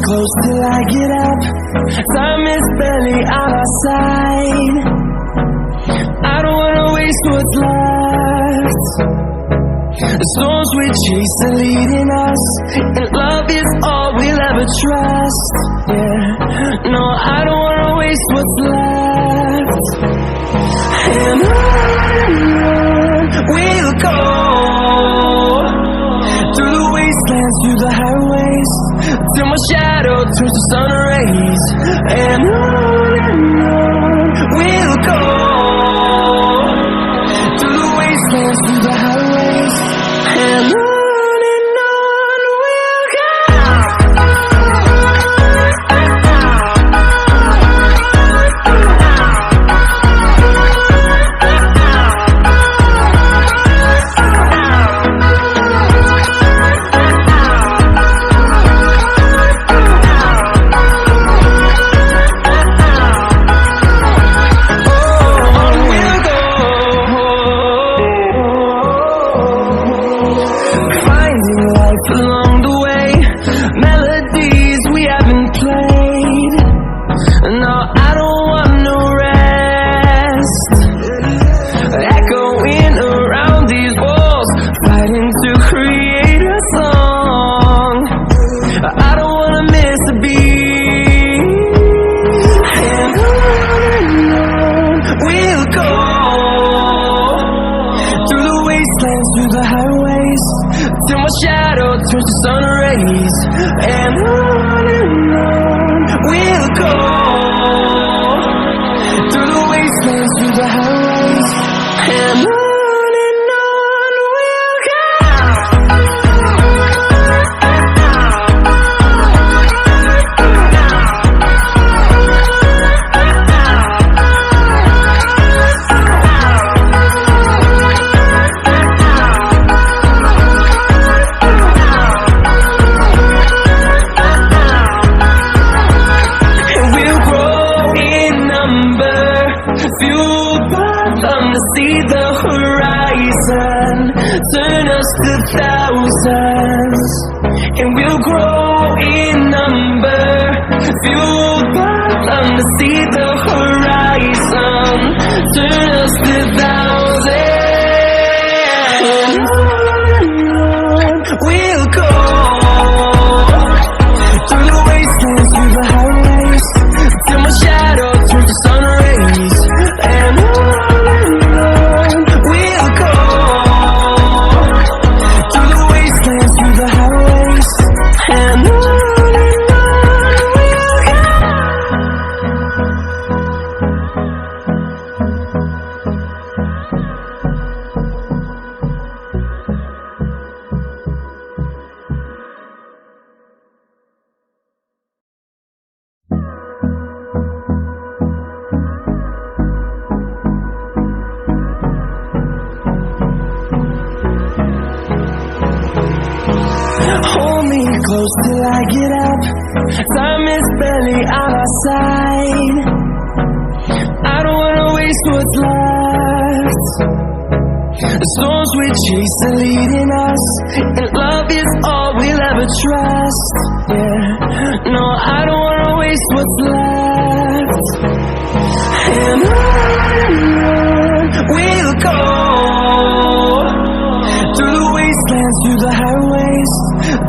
close till I get up. Time is barely on our side. I don't wanna waste what's left. The storms we chase are leading us, and love is all we'll ever trust. Yeah, no, I don't wanna waste what's left. And on we'll go, through the wastelands, through the highways, till my shadow turns to sun rays. And on we'll go, through the wastelands, through the highways, and on we'll go. Along the way, melodies we haven't played. No, I don't want no rest. Echoing around these walls, fighting to create a song. I don't wanna miss a beat. And on we'll go, through the wastelands, through the highways, till my shadow turns to sun rays. And on we'll go, through the wastelands, through the highways, and on we'll go. Fueled by them to see the horizon, turn us to thousands, and we'll grow in number. Fueled by them to see the horizon, turn us to thousands, and on we'll go, through the wastelands, through the highways, till my shadow turns to sun rays. And on we'll go, through the wastelands, through the highways, and on we'll go. Hold me close till I get up. Time is barely on our side. I don't wanna waste what's left. The storms we chase are leading us, and love is all we'll ever trust. Yeah, no, I don't wanna waste what's left. And on we'll go, through the wastelands, through the highways,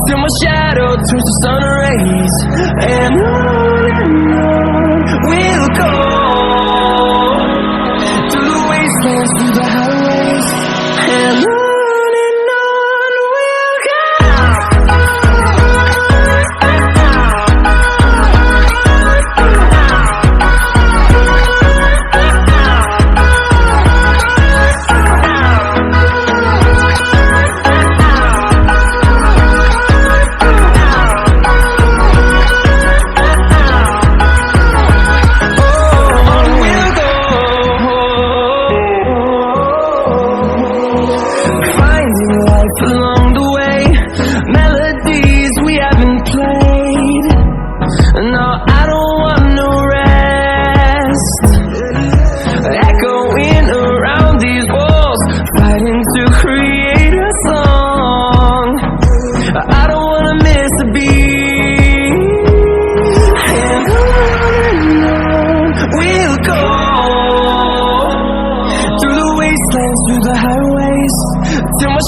till my shadow turns to sun rays. And on we'll go, through the wastelands, through the highways, and on we'll go.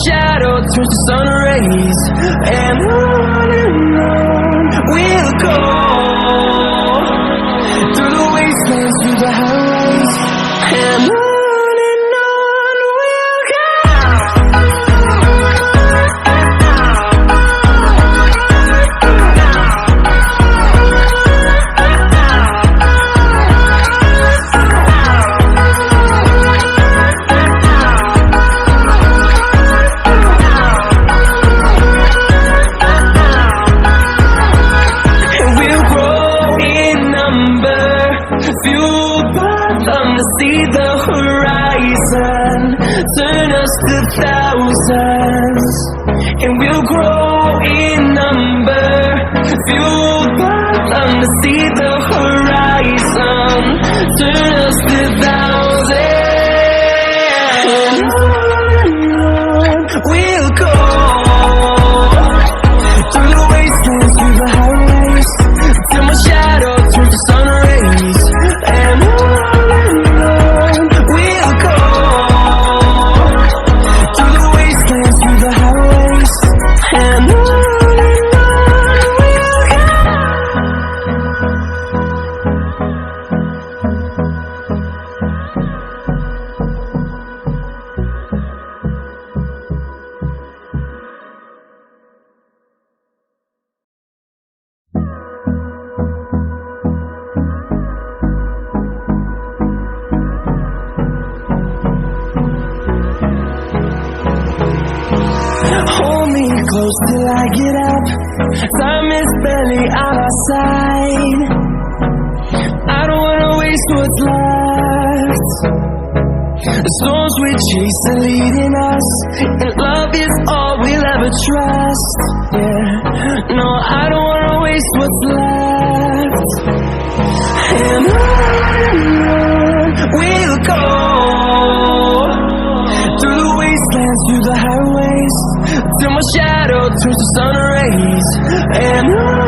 shadow turns to sun rays. And on we'll go, through the wastelands, through the highways. And on we'll go. Fueled by them to see the horizon, turn us to thousands, and we'll grow in number. Fueled by them to see the horizon, turn us to thousands. And on we'll go, through the wastelands, through the highways, till my shadow turns to sun rays. And on we'll go, through the wastelands, through the highways. And on we'll go. Hold me close till I get up. Time is barely on our side. I don't wanna waste what's left. The storms we chase are leading us, and love is all we'll ever trust. Yeah, no, I don't wanna waste what's left. And on we'll go, through the wastelands, through the highways, till my shadow turns to sun rays. And on